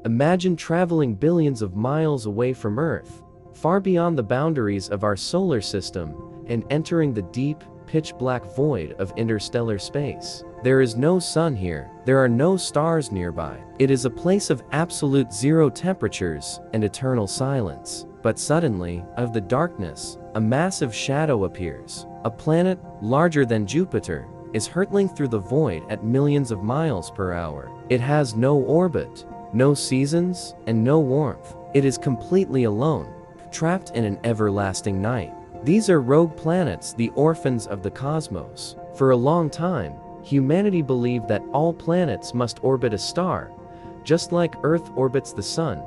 Imagine traveling billions of miles away from Earth, far beyond the boundaries of our solar system, and entering the deep, pitch-black void of interstellar space. There is no sun here, there are no stars nearby. It is a place of absolute zero temperatures and eternal silence. But suddenly, out of the darkness, a massive shadow appears. A planet, larger than Jupiter, is hurtling through the void at millions of miles per hour. It has no orbit, no seasons, and no warmth. It is completely alone, trapped in an everlasting night. These are rogue planets, the orphans of the cosmos. For a long time, humanity believed that all planets must orbit a star, just like Earth orbits the sun.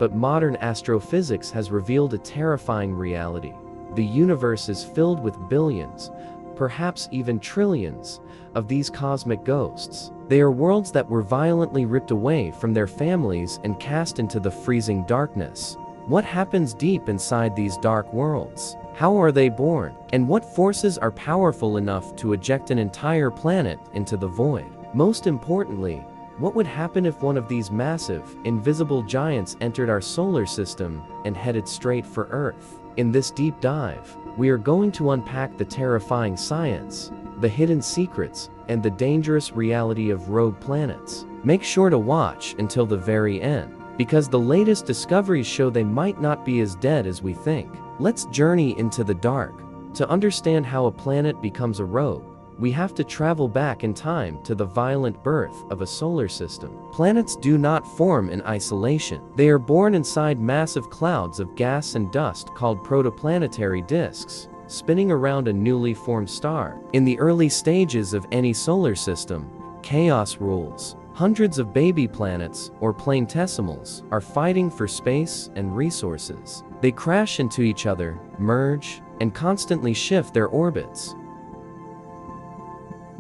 But modern astrophysics has revealed a terrifying reality. The universe is filled with billions, perhaps even trillions, of these cosmic ghosts. They are worlds that were violently ripped away from their families and cast into the freezing darkness. What happens deep inside these dark worlds? How are they born? And what forces are powerful enough to eject an entire planet into the void? Most importantly, what would happen if one of these massive, invisible giants entered our solar system and headed straight for Earth? In this deep dive, we are going to unpack the terrifying science, the hidden secrets, and the dangerous reality of rogue planets. Make sure to watch until the very end, because the latest discoveries show they might not be as dead as we think. Let's journey into the dark. To understand how a planet becomes a rogue, we have to travel back in time to the violent birth of a solar system. Planets do not form in isolation. They are born inside massive clouds of gas and dust called protoplanetary disks, spinning around a newly formed star. In the early stages of any solar system, chaos rules. Hundreds of baby planets, or planetesimals, are fighting for space and resources. They crash into each other, merge, and constantly shift their orbits.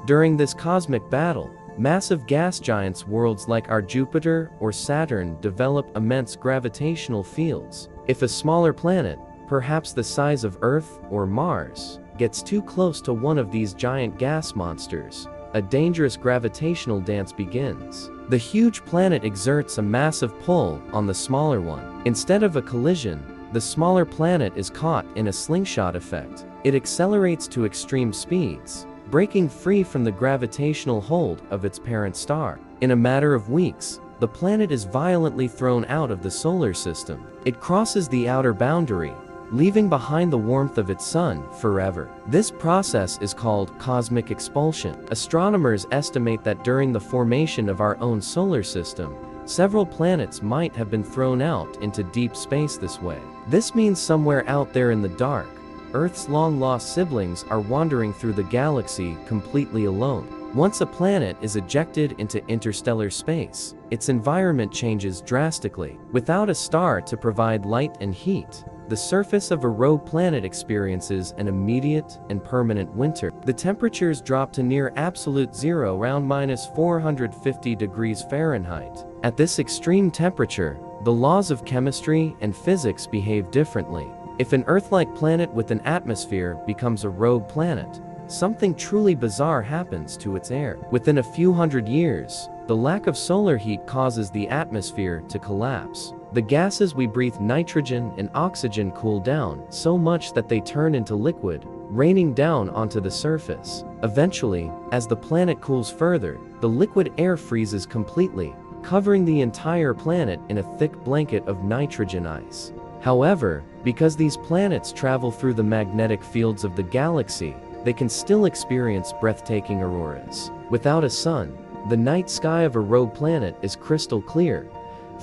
During this cosmic battle, massive gas giants worlds like our Jupiter or Saturn develop immense gravitational fields. If a smaller planet, perhaps the size of Earth or Mars, gets too close to one of these giant gas monsters, a dangerous gravitational dance begins. The huge planet exerts a massive pull on the smaller one. Instead of a collision, the smaller planet is caught in a slingshot effect. It accelerates to extreme speeds, breaking free from the gravitational hold of its parent star. In a matter of weeks, the planet is violently thrown out of the solar system. It crosses the outer boundary, leaving behind the warmth of its sun forever. This process is called cosmic expulsion. Astronomers estimate that during the formation of our own solar system, several planets might have been thrown out into deep space this way. This means somewhere out there in the dark, Earth's long-lost siblings are wandering through the galaxy completely alone. Once a planet is ejected into interstellar space, its environment changes drastically. Without a star to provide light and heat, the surface of a rogue planet experiences an immediate and permanent winter. The temperatures drop to near absolute zero, around -450 degrees Fahrenheit. At this extreme temperature, the laws of chemistry and physics behave differently. If an Earth-like planet with an atmosphere becomes a rogue planet, something truly bizarre happens to its air. Within a few hundred years, the lack of solar heat causes the atmosphere to collapse. The gases we breathe, nitrogen and oxygen, cool down so much that they turn into liquid, raining down onto the surface. Eventually, as the planet cools further, the liquid air freezes completely, covering the entire planet in a thick blanket of nitrogen ice. However, because these planets travel through the magnetic fields of the galaxy, they can still experience breathtaking auroras. Without a sun, the night sky of a rogue planet is crystal clear,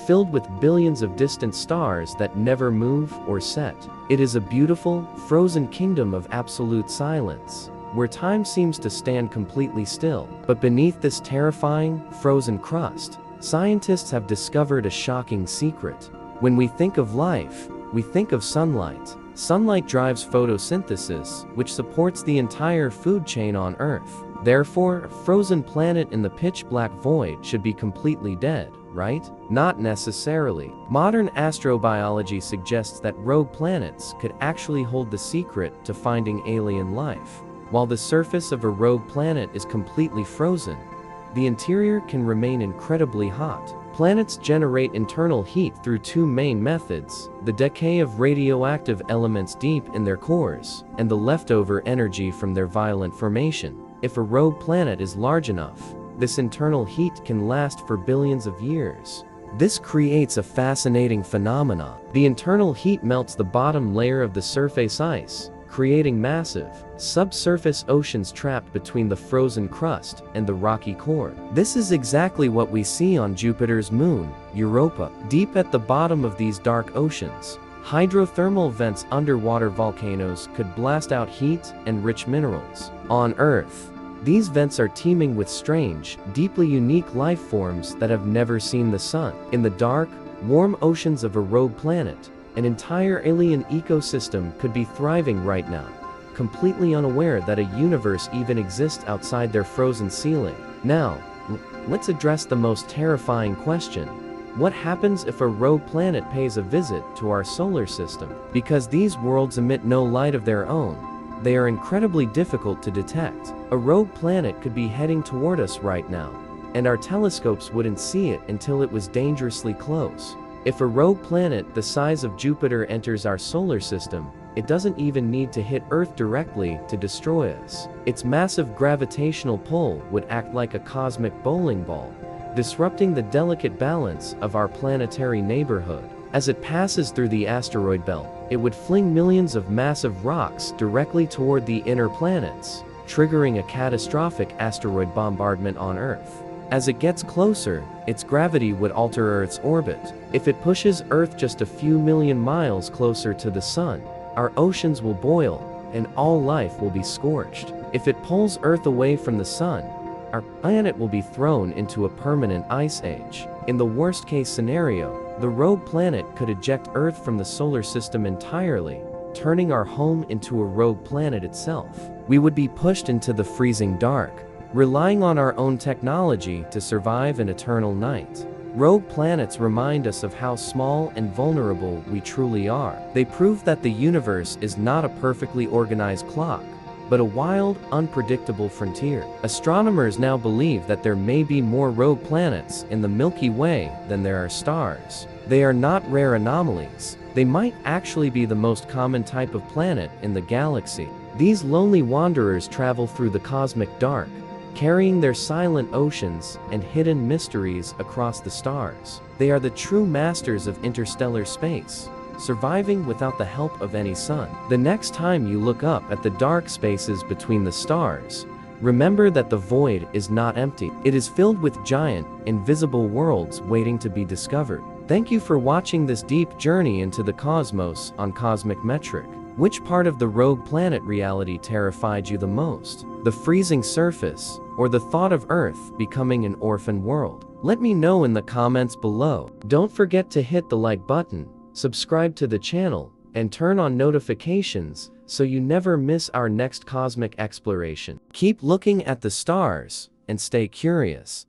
filled with billions of distant stars that never move or set. It is a beautiful, frozen kingdom of absolute silence, where time seems to stand completely still. But beneath this terrifying, frozen crust, scientists have discovered a shocking secret. When we think of life, we think of sunlight. Sunlight drives photosynthesis, which supports the entire food chain on Earth. Therefore, a frozen planet in the pitch-black void should be completely dead, right? Not necessarily. Modern astrobiology suggests that rogue planets could actually hold the secret to finding alien life. While the surface of a rogue planet is completely frozen, the interior can remain incredibly hot. Planets generate internal heat through two main methods: the decay of radioactive elements deep in their cores, and the leftover energy from their violent formation. If a rogue planet is large enough, this internal heat can last for billions of years. This creates a fascinating phenomenon. The internal heat melts the bottom layer of the surface ice, creating massive, subsurface oceans trapped between the frozen crust and the rocky core. This is exactly what we see on Jupiter's moon, Europa. Deep at the bottom of these dark oceans, hydrothermal vents, underwater volcanoes, could blast out heat and rich minerals. On Earth, these vents are teeming with strange, deeply unique life forms that have never seen the sun. In the dark, warm oceans of a rogue planet, an entire alien ecosystem could be thriving right now, completely unaware that a universe even exists outside their frozen ceiling. Now, let's address the most terrifying question. What happens if a rogue planet pays a visit to our solar system? Because these worlds emit no light of their own, they are incredibly difficult to detect. A rogue planet could be heading toward us right now, and our telescopes wouldn't see it until it was dangerously close. If a rogue planet the size of Jupiter enters our solar system, it doesn't even need to hit Earth directly to destroy us. Its massive gravitational pull would act like a cosmic bowling ball, disrupting the delicate balance of our planetary neighborhood. As it passes through the asteroid belt, it would fling millions of massive rocks directly toward the inner planets, triggering a catastrophic asteroid bombardment on Earth. As it gets closer, its gravity would alter Earth's orbit. If it pushes Earth just a few million miles closer to the sun, our oceans will boil, and all life will be scorched. If it pulls Earth away from the sun, our planet will be thrown into a permanent ice age. In the worst-case scenario, the rogue planet could eject Earth from the solar system entirely, turning our home into a rogue planet itself. We would be pushed into the freezing dark, relying on our own technology to survive an eternal night. Rogue planets remind us of how small and vulnerable we truly are. They prove that the universe is not a perfectly organized clock, but a wild, unpredictable frontier. Astronomers now believe that there may be more rogue planets in the Milky Way than there are stars. They are not rare anomalies. They might actually be the most common type of planet in the galaxy. These lonely wanderers travel through the cosmic dark, carrying their silent oceans and hidden mysteries across the stars. They are the true masters of interstellar space, surviving without the help of any sun. The next time you look up at the dark spaces between the stars, remember that the void is not empty. It is filled with giant, invisible worlds waiting to be discovered. Thank you for watching this deep journey into the cosmos on Cosmic Metric. Which part of the rogue planet reality terrified you the most? The freezing surface, or the thought of Earth becoming an orphan world? Let me know in the comments below. Don't forget to hit the like button, subscribe to the channel, and turn on notifications so you never miss our next cosmic exploration. Keep looking at the stars and stay curious.